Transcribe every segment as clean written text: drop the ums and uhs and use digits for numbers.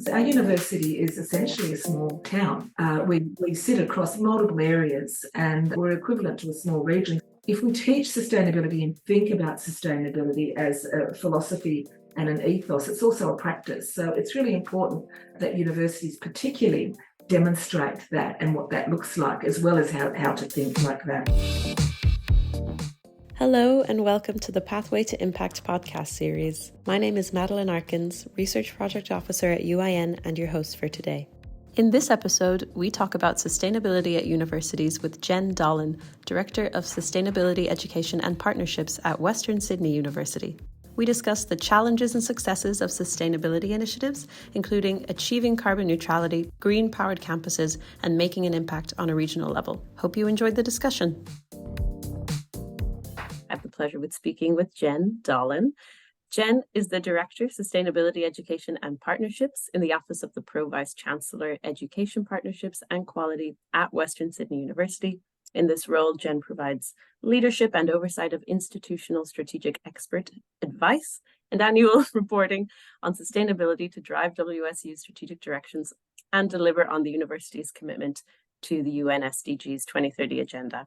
Our university is essentially a small town. We sit across multiple areas and we're equivalent to a small region. If we teach sustainability and think about sustainability as a philosophy and an ethos, it's also a practice. So it's really important that universities particularly demonstrate that and what that looks like, as well as how to think like that. Hello and welcome to the Pathway to Impact podcast series. My name is Madeline Arkins, Research Project Officer at UIN and your host for today. In this episode, we talk about sustainability at universities with Jen Dollin, Director of Sustainability Education and Partnerships at Western Sydney University. We discuss the challenges and successes of sustainability initiatives, including achieving carbon neutrality, green-powered campuses, and making an impact on a regional level. Hope you enjoyed the discussion. I have the pleasure with speaking with Jen Dollin. Jen is the Director of Sustainability Education and Partnerships in the Office of the Pro-Vice Chancellor, Education Partnerships and Quality at Western Sydney University. In this role, Jen provides leadership and oversight of institutional strategic expert advice and annual reporting on sustainability to drive WSU's strategic directions and deliver on the university's commitment to the UN SDGs 2030 agenda.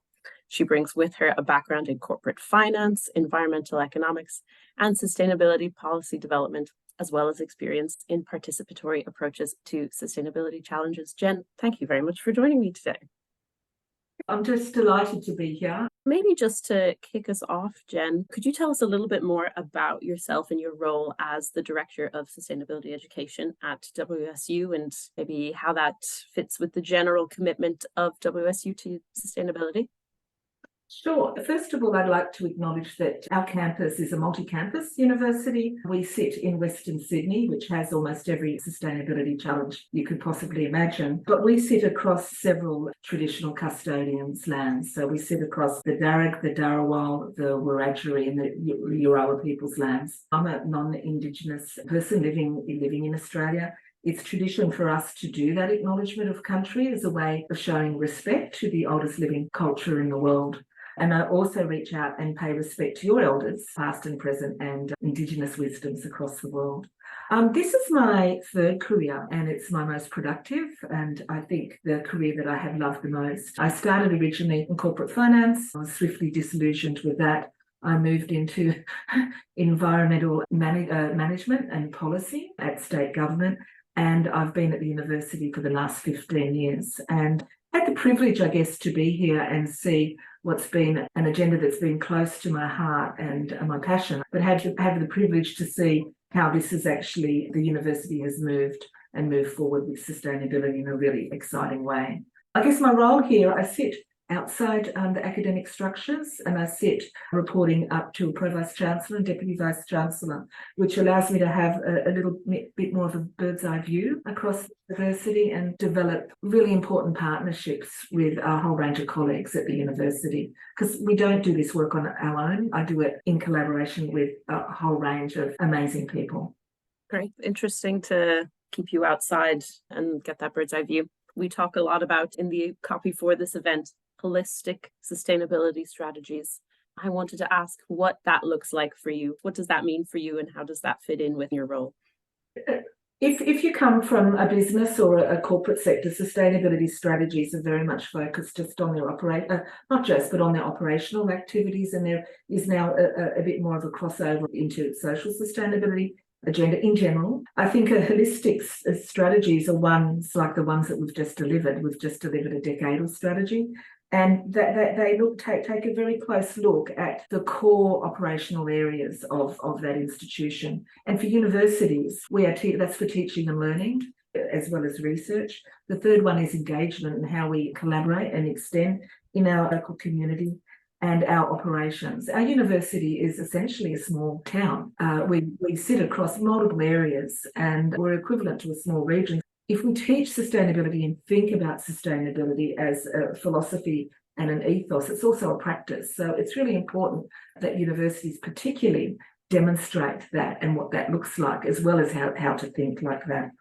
She brings with her a background in corporate finance, environmental economics, and sustainability policy development, as well as experience in participatory approaches to sustainability challenges. Jen, thank you very much for joining me today. I'm just delighted to be here. Maybe just to kick us off, Jen, could you tell us a little bit more about yourself and your role as the Director of Sustainability Education at WSU and maybe how that fits with the general commitment of WSU to sustainability? Sure. First of all, I'd like to acknowledge that our campus is a multi-campus university. We sit in Western Sydney, which has almost every sustainability challenge you could possibly imagine. But we sit across several traditional custodians' lands. So we sit across the Darug, the Darawal, the Wiradjuri, and the Eora people's lands. I'm a non-Indigenous person living in Australia. It's tradition for us to do that acknowledgement of country as a way of showing respect to the oldest living culture in the world. And I also reach out and pay respect to your elders, past and present, and Indigenous wisdoms across the world. This is my third career and it's my most productive, and I think the career that I have loved the most. I started originally in corporate finance. I was swiftly disillusioned with that. I moved into environmental management and policy at state government, and I've been at the university for the last 15 years and had the privilege, I guess, to be here and see what's been an agenda that's been close to my heart and my passion, but had to have the privilege to see how this is actually, the university has moved forward with sustainability in a really exciting way. I guess my role here, I sit outside the academic structures and I sit reporting up to a Pro-Vice Chancellor and Deputy Vice Chancellor, which allows me to have a little bit more of a bird's eye view across the university and develop really important partnerships with a whole range of colleagues at the university, because we don't do this work on our own. I do it in collaboration with a whole range of amazing people. Great. Interesting to keep you outside and get that bird's eye view. We talk a lot about, in the copy for this event, holistic sustainability strategies. I wanted to ask what that looks like for you. What does that mean for you and how does that fit in with your role? If you come from a business or a corporate sector, sustainability strategies are very much focused just on their not just, but on their operational activities. And there is now a bit more of a crossover into social sustainability agenda in general. I think holistic strategies are ones like the ones that we've just delivered. We've just delivered a decadal strategy. And they take a very close look at the core operational areas of that institution. And for universities, that's for teaching and learning, as well as research. The third one is engagement and how we collaborate and extend in our local community and our operations. Our university is essentially a small town. We sit across multiple areas and we're equivalent to a small region. If we teach sustainability and think about sustainability as a philosophy and an ethos, it's also a practice. So it's really important that universities particularly demonstrate that and what that looks like, as well as how to think like that.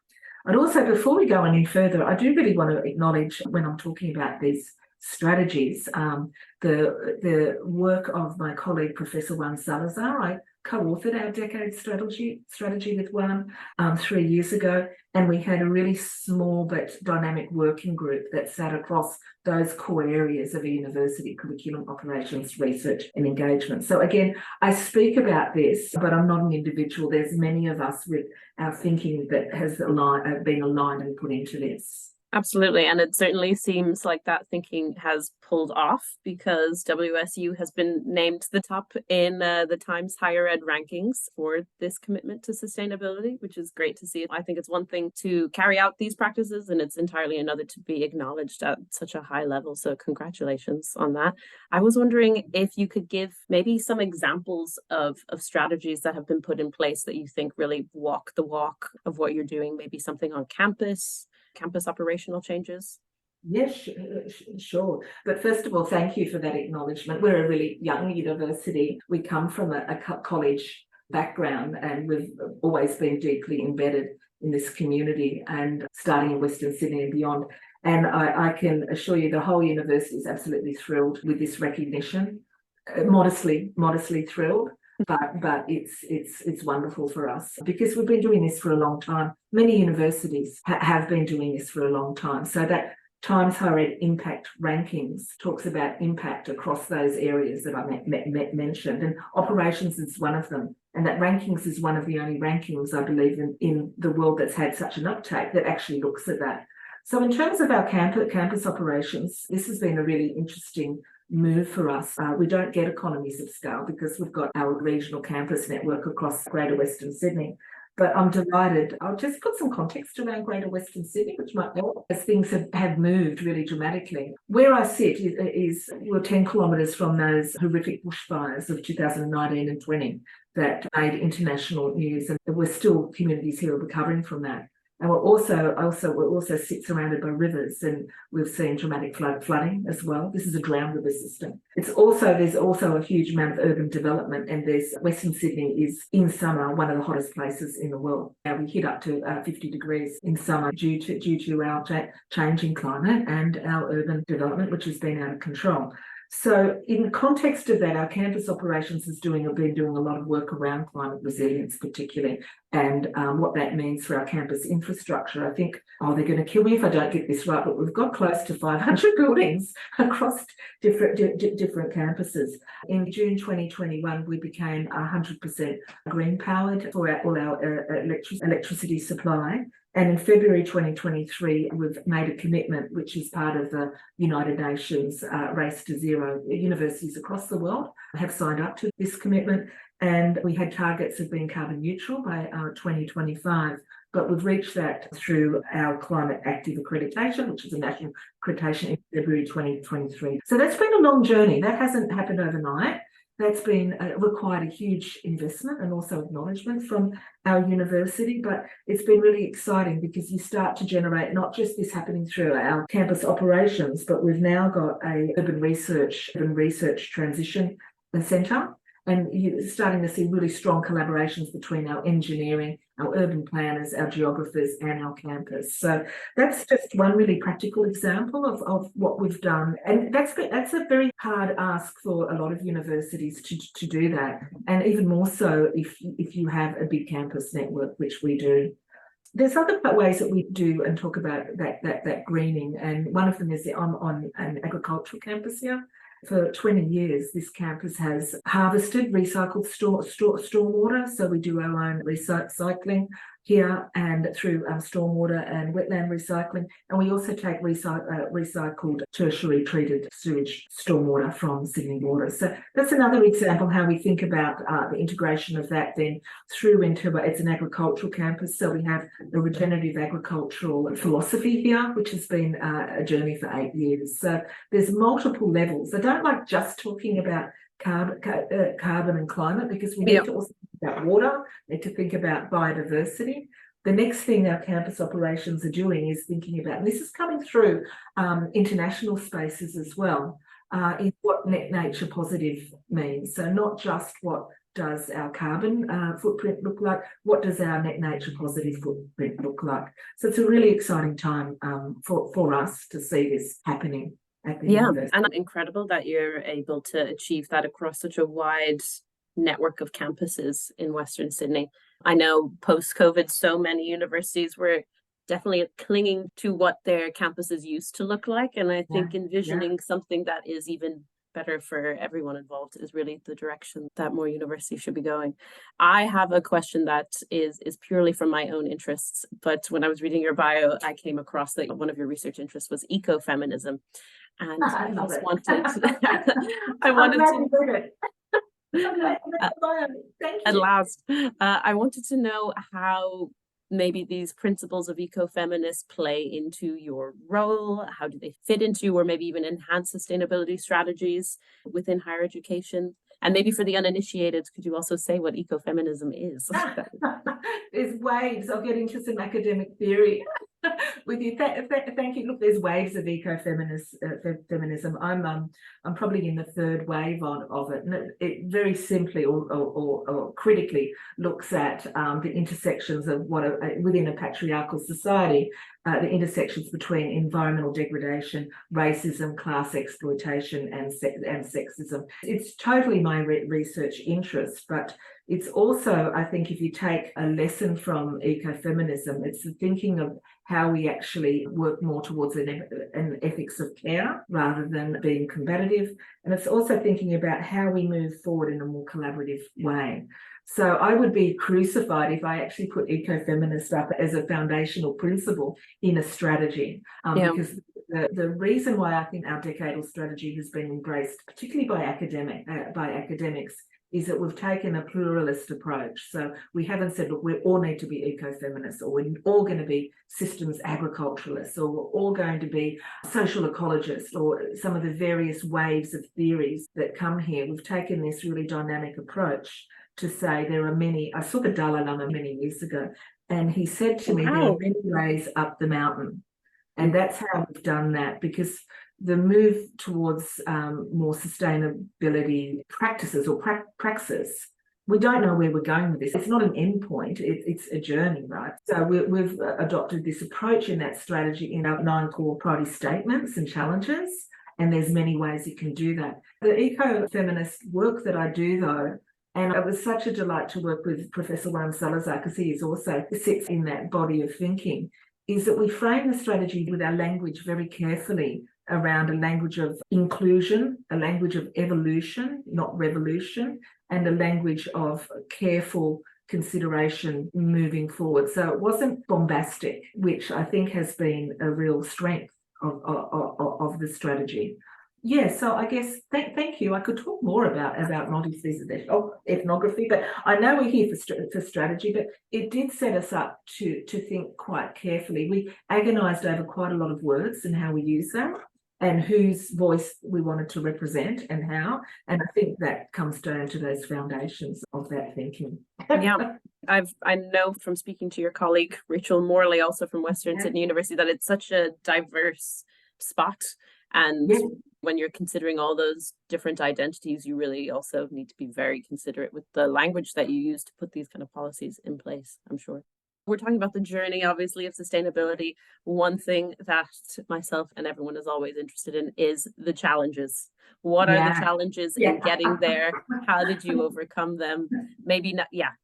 And also, before we go any further, I do really want to acknowledge, when I'm talking about these strategies, the work of my colleague, Professor Juan Salazar. co-authored our decade strategy with one 3 years ago, and we had a really small but dynamic working group that sat across those core areas of a university: curriculum, operations, research and engagement. So again, I speak about this, but I'm not an individual. There's many of us with our thinking that has been aligned and put into this. Absolutely. And it certainly seems like that thinking has pulled off, because WSU has been named the top in the Times Higher Ed rankings for this commitment to sustainability, which is great to see. I think it's one thing to carry out these practices, and it's entirely another to be acknowledged at such a high level. So congratulations on that. I was wondering if you could give maybe some examples of strategies that have been put in place that you think really walk the walk of what you're doing, maybe something on campus operational changes. Yes, sure. But first of all, thank you for that acknowledgement. We're a really young university. We come from a college background, and we've always been deeply embedded in this community, and starting in Western Sydney and beyond. And I can assure you the whole university is absolutely thrilled with this recognition. Modestly thrilled. But it's wonderful for us, because we've been doing this for a long time. Many universities have been doing this for a long time. So that Times Higher Ed Impact Rankings talks about impact across those areas that I mentioned, and operations is one of them. And that rankings is one of the only rankings, I believe, in the world that's had such an uptake that actually looks at that. So in terms of our campus operations, this has been a really interesting move for us. We don't get economies of scale because we've got our regional campus network across Greater Western Sydney. But I'm delighted. I'll just put some context around Greater Western Sydney, which might help, as things have moved really dramatically. Where I sit is we're 10 kilometres from those horrific bushfires of 2019 and 20 that made international news, and we're still communities here recovering from that. And we're also sit surrounded by rivers, and we've seen dramatic flooding as well. This is a drowned river system. There's also a huge amount of urban development, and Western Sydney is in summer one of the hottest places in the world. Now we hit up to 50 degrees in summer due to our changing climate and our urban development, which has been out of control. So in the context of that, our campus operations has been doing a lot of work around climate resilience particularly, and what that means for our campus infrastructure. I think, they're going to kill me if I don't get this right, but we've got close to 500 buildings across different campuses. In June 2021, we became 100% green powered for all our electricity supply. And in February 2023, we've made a commitment, which is part of the United Nations Race to Zero. Universities across the world have signed up to this commitment, and we had targets of being carbon neutral by 2025. But we've reached that through our Climate Active accreditation, which is a national accreditation, in February 2023. So that's been a long journey. That hasn't happened overnight. That's been required a huge investment and also acknowledgement from our university, but it's been really exciting because you start to generate not just this happening through our campus operations, but we've now got a urban research transition centre, and you're starting to see really strong collaborations between our engineering, our urban planners, our geographers and our campus. So that's just one really practical example of what we've done. And that's a very hard ask for a lot of universities to do that. And even more so if you have a big campus network, which we do. There's other ways that we do and talk about that greening. And one of them is I'm on an agricultural campus here. For 20 years, this campus has harvested recycled stormwater. So we do our own recycling here and through stormwater and wetland recycling. And we also take recycled tertiary treated sewage stormwater from Sydney Water. So that's another example how we think about the integration of that then through into it's an agricultural campus. So we have the regenerative agricultural philosophy here, which has been a journey for 8 years. So there's multiple levels. I don't like just talking about carbon and climate, because we need to also think about water, need to think about biodiversity. The next thing our campus operations are doing is thinking about, and this is coming through international spaces as well, is what net nature positive means. So not just what does our carbon footprint look like, what does our net nature positive footprint look like? So it's a really exciting time for us to see this happening. Yeah, and incredible that you're able to achieve that across such a wide network of campuses in Western Sydney. I know post-COVID, so many universities were definitely clinging to what their campuses used to look like. And I think envisioning something that is even better for everyone involved is really the direction that more universities should be going. I have a question that is purely from my own interests, but when I was reading your bio, I came across that one of your research interests was ecofeminism. And I just wanted I wanted to at last, I wanted to know how maybe these principles of ecofeminist play into your role. How do they fit into, or maybe even enhance sustainability strategies within higher education? And maybe for the uninitiated, could you also say what ecofeminism is? There's waves. I'll get into some academic theory with you. Thank you. Look, there's waves of feminism. I'm probably in the third wave of it. And it very simply or critically looks at the intersections of what within a patriarchal society, the intersections between environmental degradation, racism, class exploitation, and sexism. It's totally my research interest, but it's also, I think, if you take a lesson from ecofeminism, it's the thinking of how we actually work more towards an ethics of care rather than being combative. And it's also thinking about how we move forward in a more collaborative way. So I would be crucified if I actually put ecofeminist up as a foundational principle in a strategy, because the reason why I think our decadal strategy has been embraced, particularly by academics, is that we've taken a pluralist approach. So we haven't said, look, we all need to be eco-feminists, or we're all going to be systems agriculturalists, or we're all going to be social ecologists, or some of the various waves of theories that come here. We've taken this really dynamic approach to say there are many. I saw the Dalai Lama many years ago, and he said to me, there are many ways up the mountain. And that's how we've done that, because the move towards more sustainability practices or praxis, we don't know where we're going with this. It's not an end point, it's a journey, right? So we've adopted this approach in that strategy in our 9 core priority statements and challenges, and there's many ways you can do that. The eco-feminist work that I do, though, and it was such a delight to work with Professor Juan Salazar, because he is also sits in that body of thinking, is that we frame the strategy with our language very carefully around a language of inclusion, a language of evolution, not revolution, and a language of careful consideration moving forward. So it wasn't bombastic, which I think has been a real strength of the strategy. Yeah, so I guess thank you. I could talk more about multi-species ethnography, but I know we're here for strategy, but it did set us up to think quite carefully. We agonised over quite a lot of words and how we use them, and whose voice we wanted to represent and how. And I think that comes down to those foundations of that thinking. Yeah, I know from speaking to your colleague, Rachel Morley, also from Western Sydney University, that it's such a diverse spot. And when you're considering all those different identities, you really also need to be very considerate with the language that you use to put these kind of policies in place, I'm sure. We're talking about the journey, obviously, of sustainability. One thing that myself and everyone is always interested in is the challenges. What are the challenges in getting there? How did you overcome them? Maybe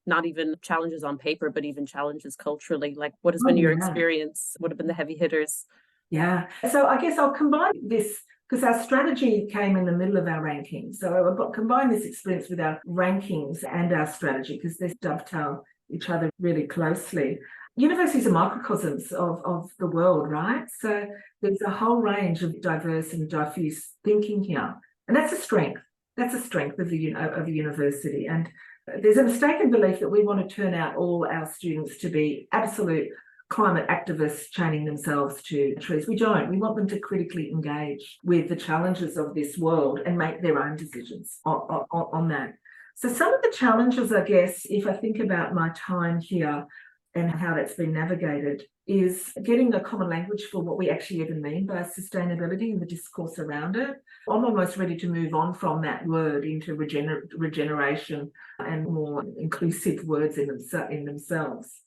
not even challenges on paper, but even challenges culturally. Like, what has been your experience? What have been the heavy hitters? Yeah, so I guess I'll combine this, because our strategy came in the middle of our rankings. So I'll combine this experience with our rankings and our strategy, because they dovetail each other really closely. Universities are microcosms of the world, right? So there's a whole range of diverse and diffuse thinking here. And that's a strength. That's a strength of the university. And there's a mistaken belief that we want to turn out all our students to be absolute climate activists chaining themselves to trees. We don't. We want them to critically engage with the challenges of this world and make their own decisions on that. So some of the challenges, I guess, if I think about my time here and how that's been navigated, is getting a common language for what we actually even mean by sustainability and the discourse around it. I'm almost ready to move on from that word into regeneration and more inclusive words in themselves.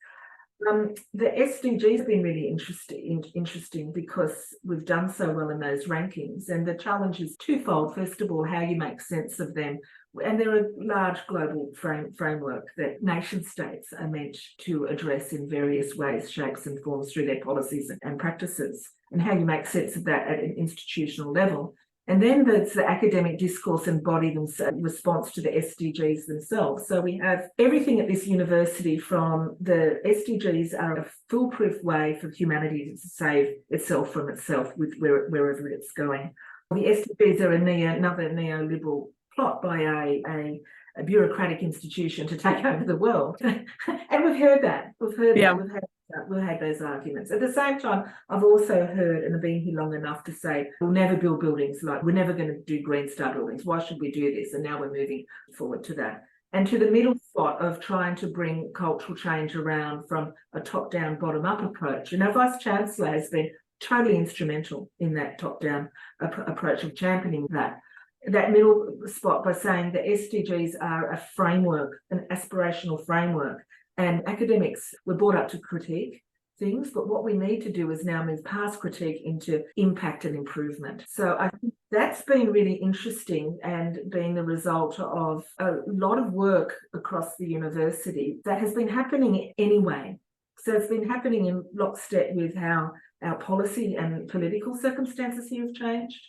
The SDGs have been really interesting because we've done so well in those rankings, and the challenge is twofold. First of all, how you make sense of them. And they're a large global framework that nation states are meant to address in various ways, shapes and forms through their policies and practices, and how you make sense of that at an institutional level. And then there's the academic discourse and body response to the SDGs themselves. So we have everything at this university from the SDGs are a foolproof way for humanity to save itself from itself with wherever it's going. The SDGs are another neoliberal plot by a bureaucratic institution to take over the world. And we've heard that. We've had those arguments. At the same time, I've also heard, and I've been here long enough to say, we'll never build buildings like, we're never going to do Green Star buildings. Why should we do this? And now we're moving forward to that. And to the middle spot of trying to bring cultural change around from a top-down, bottom-up approach. And our Vice-Chancellor has been totally instrumental in that top-down approach of championing that middle spot by saying the SDGs are a framework, an aspirational framework. And academics were brought up to critique things, but what we need to do is now move past critique into impact and improvement. So I think that's been really interesting and been the result of a lot of work across the university that has been happening anyway. So it's been happening in lockstep with how our policy and political circumstances here have changed.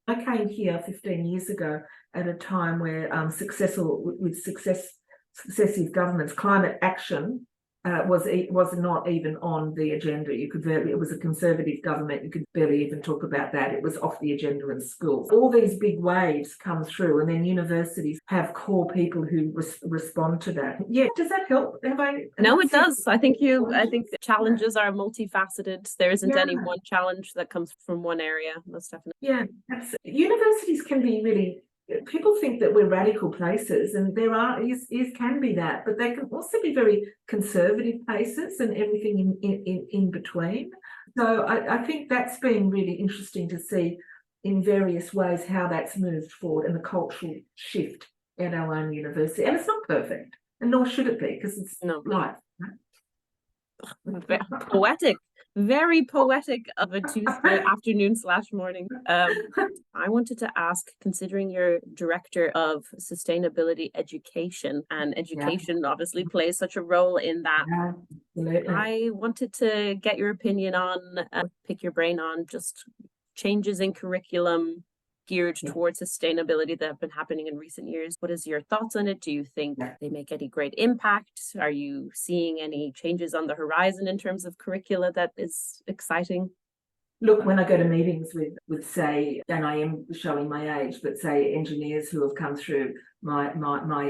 I came here 15 years ago at a time where successive governments, climate action was not even on the agenda. It was a conservative government. You could barely even talk about that. It was off the agenda in schools. All these big waves come through, and then universities have core people who respond to that. Yeah, does that help? No, it does. I think the challenges are multifaceted. There isn't any one challenge that comes from one area. Most definitely. Yeah, absolutely. Universities can be really. People think that we're radical places, and there can be that, but they can also be very conservative places and everything in between. So I think that's been really interesting to see in various ways how that's moved forward and the cultural shift at our own university. And it's not perfect, and nor should it be, because it's life. Poetic. Very poetic of a Tuesday afternoon/morning. I wanted to ask, considering you're director of sustainability education, and education obviously plays such a role in that. I wanted to get your opinion on, pick your brain on just changes in curriculum geared towards sustainability that have been happening in recent years. What is your thoughts on it? Do you think they make any great impact? Are you seeing any changes on the horizon in terms of curricula that is exciting? Look, when I go to meetings with say, and I am showing my age, but say engineers who have come through my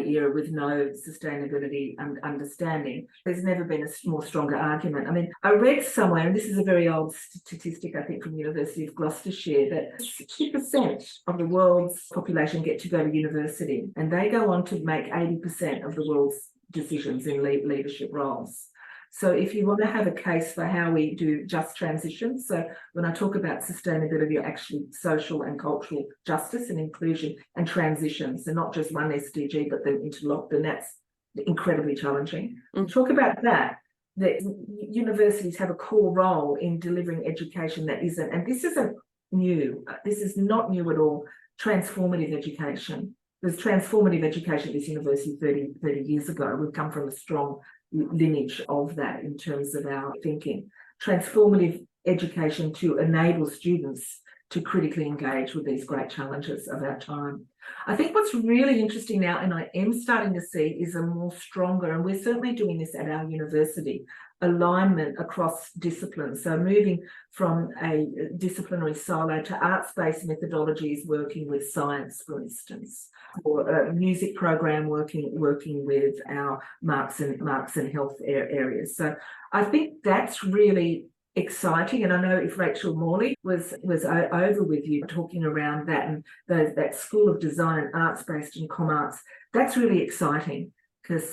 era with no sustainability and understanding, there's never been a more stronger argument. I mean, I read somewhere, and this is a very old statistic, I think, from the University of Gloucestershire, that 60% of the world's population get to go to university, and they go on to make 80% of the world's decisions in leadership roles. So if you want to have a case for how we do just transitions, so when I talk about sustainability, actually social and cultural justice and inclusion and transitions, and not just one SDG, but them interlocked, and that's incredibly challenging. Talk about that universities have a core role in delivering education that isn't, and this isn't new, this is not new at all, transformative education. There's transformative education at this university 30 years ago. We've come from a strong lineage of that in terms of our thinking. Transformative education to enable students to critically engage with these great challenges of our time. I think what's really interesting now, and I am starting to see, is a more stronger, and we're certainly doing this at our university, alignment across disciplines. So moving from a disciplinary silo to arts-based methodologies, working with science, for instance, or a music program working with our marks and health areas. So I think that's really exciting, and I know if Rachel Morley was over with you talking around that, and that School of Design and Arts-based and ComArts, that's really exciting.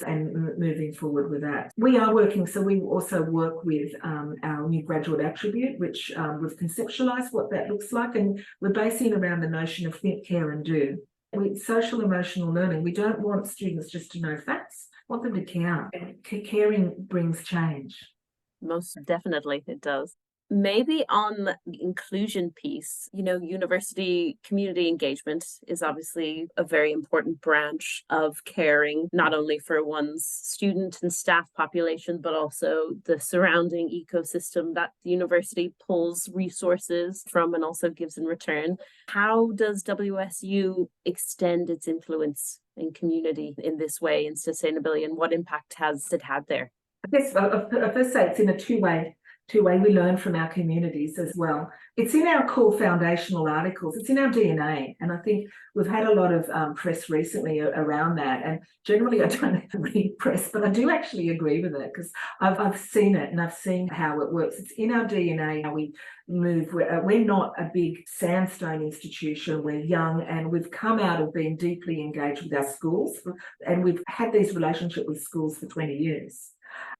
And moving forward with that. We are working, so we also work with our new graduate attribute, which we've conceptualised what that looks like, and we're basing around the notion of think, care and do. With social emotional learning, we don't want students just to know facts, we want them to care. And caring brings change. Most definitely it does. Maybe on the inclusion piece, university community engagement is obviously a very important branch of caring, not only for one's student and staff population, but also the surrounding ecosystem that the university pulls resources from and also gives in return. How does WSU extend its influence in community in this way in sustainability, and what impact has it had there? I guess I first say it's in a two-way. We learn from our communities as well. It's in our core foundational articles. It's in our DNA. And I think we've had a lot of press recently around that. And generally, I don't read press, but I do actually agree with it because I've seen it and I've seen how it works. It's in our DNA, how we move. We're not a big sandstone institution. We're young and we've come out of being deeply engaged with our schools. And we've had these relationships with schools for 20 years.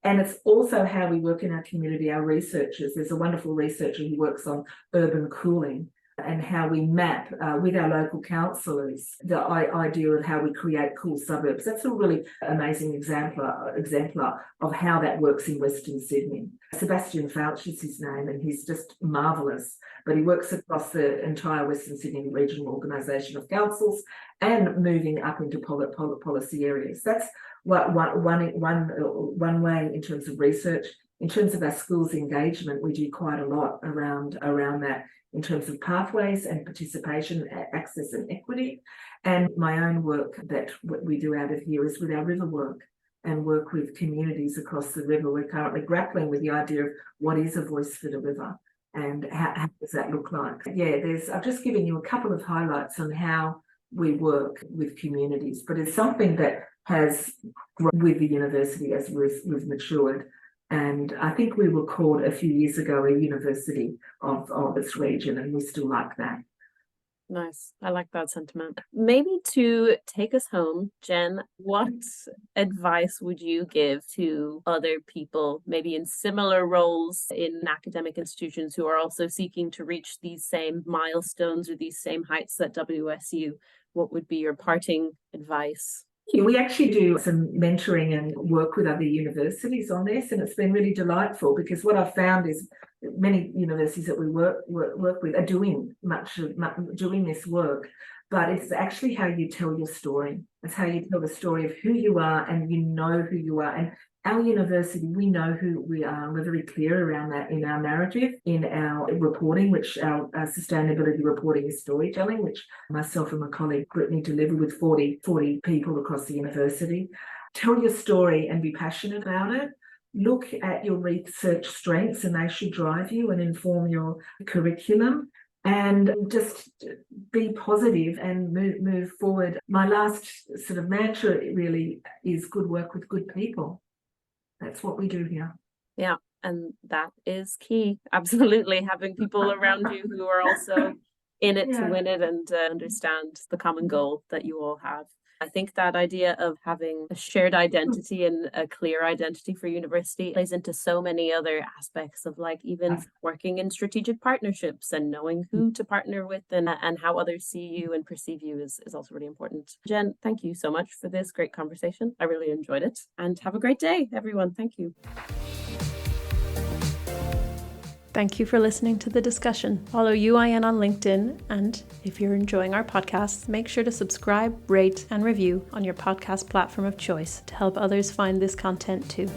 And it's also how we work in our community, our researchers. There's a wonderful researcher who works on urban cooling and how we map with our local councillors the idea of how we create cool suburbs. That's a really amazing exemplar of how that works in Western Sydney. Sebastian Fauch is his name, and he's just marvellous. But he works across the entire Western Sydney Regional Organisation of Councils and moving up into policy areas. That's one way in terms of research. In terms of our schools engagement, we do quite a lot around that in terms of pathways and participation, access and equity. And my own work that we do out of here is with our river work and work with communities across the river. We're currently grappling with the idea of what is a voice for the river and how does that look like. Yeah, I've just given you a couple of highlights on how we work with communities, but it's something that has grown with the university as we've matured. And I think we were called a few years ago a university of this region, and we still like that. Nice. I like that sentiment. Maybe to take us home, Jen, what advice would you give to other people, maybe in similar roles in academic institutions who are also seeking to reach these same milestones or these same heights at WSU? What would be your parting advice? We actually do some mentoring and work with other universities on this, and it's been really delightful because what I've found is many universities that we work with are doing this work, but it's actually how you tell your story. It's how you tell the story of who you are, and you know who you are. And our university, we know who we are. We're very clear around that in our narrative, in our reporting, which our sustainability reporting is storytelling, which myself and my colleague Brittany deliver with 40 people across the university. Tell your story and be passionate about it. Look at your research strengths, and they should drive you and inform your curriculum. And just be positive and move forward. My last sort of mantra really is good work with good people. That's what we do here. Yeah, and that is key. Absolutely. Having people around you who are also in it to win it and understand the common goal that you all have. I think that idea of having a shared identity and a clear identity for university plays into so many other aspects of even working in strategic partnerships and knowing who to partner with and how others see you and perceive you is also really important. Jen, thank you so much for this great conversation. I really enjoyed it, and have a great day, everyone. Thank you. Thank you for listening to the discussion. Follow UIN on LinkedIn, and if you're enjoying our podcasts, make sure to subscribe, rate, and review on your podcast platform of choice to help others find this content too.